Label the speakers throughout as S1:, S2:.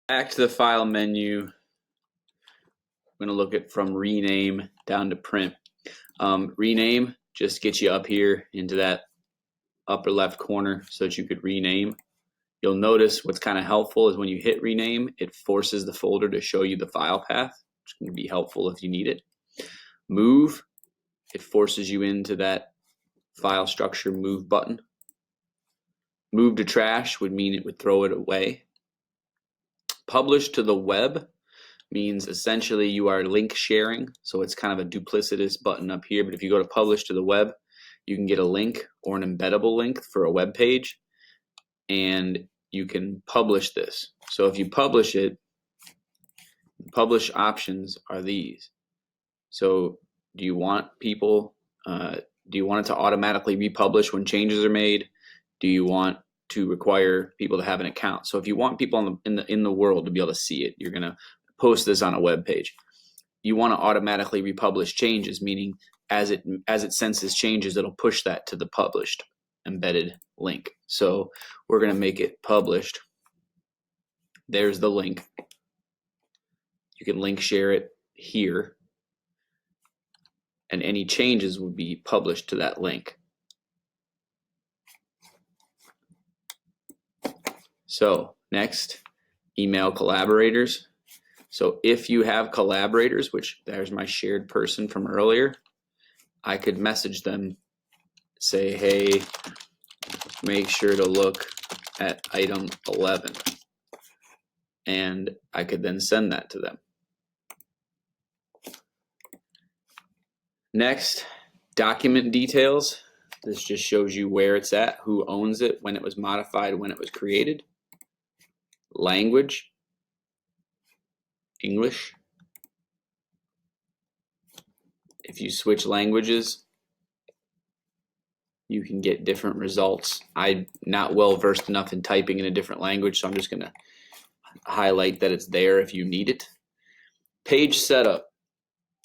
S1: Back to the file menu. I'm going to look at from rename down to print. Rename just gets you up here into that upper left corner so that you could rename. You'll notice what's kind of helpful is when you hit rename, it forces the folder to show you the file path, which can be helpful if you need it. Move, it forces you into that file structure move button. Move to trash would mean it would throw it away. Publish to the web means essentially you are link sharing, so it's kind of a duplicitous button up here, but if you go to publish to the web, you can get a link or an embeddable link for a web page, and you can publish this. So if you publish it, the publish options are these. So do you want people, do you want it to automatically republish when changes are made? Do you want to require people to have an account? So if you want people in the world to be able to see it, you're gonna post this on a web page. You want to automatically republish changes, meaning as it senses changes, it'll push that to the published embedded link. So we're going to make it published. There's the link. You can link share it here, and any changes will be published to that link. So next, email collaborators. So if you have collaborators, which there's my shared person from earlier, I could message them, say, hey, make sure to look at item 11. And I could then send that to them. Next, document details. This just shows you where it's at, who owns it, when it was modified, when it was created. Language, English. If you switch languages, you can get different results. I'm not well versed enough in typing in a different language, so I'm just going to highlight that it's there if you need it. Page setup.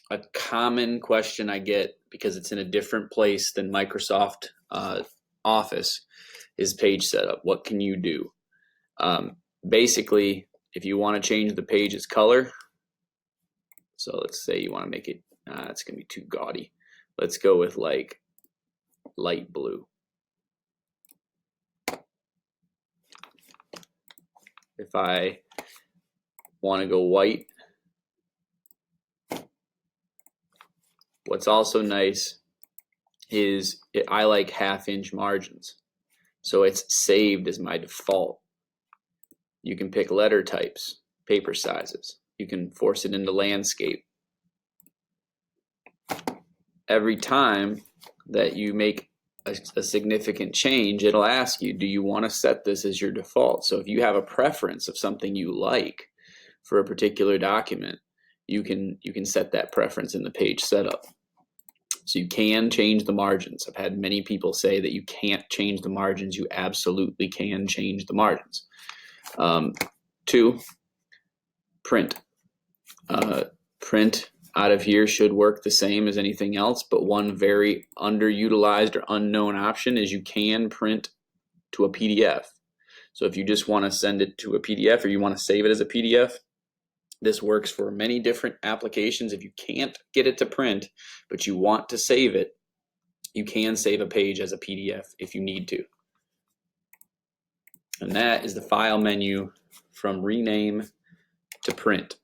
S1: A common question I get, because it's in a different place than Microsoft Office, is page setup. What can you do? Basically, if you want to change the page's color, so let's say you want to make it, it's going to be too gaudy. Let's go with like light blue. If I want to go white, what's also nice is I like 1/2-inch margins. So it's saved as my default. You can pick letter types, paper sizes. You can force it into landscape. Every time that you make a significant change, it'll ask you, do you want to set this as your default? So if you have a preference of something you like for a particular document, you can set that preference in the page setup. So you can change the margins. I've had many people say that you can't change the margins. You absolutely can change the margins. 2, print. Print out of here should work the same as anything else, but one very underutilized or unknown option is you can print to a PDF. So if you just want to send it to a PDF or you want to save it as a PDF, this works for many different applications. If you can't get it to print, but you want to save it, you can save a page as a PDF if you need to. And that is the file menu from rename to print.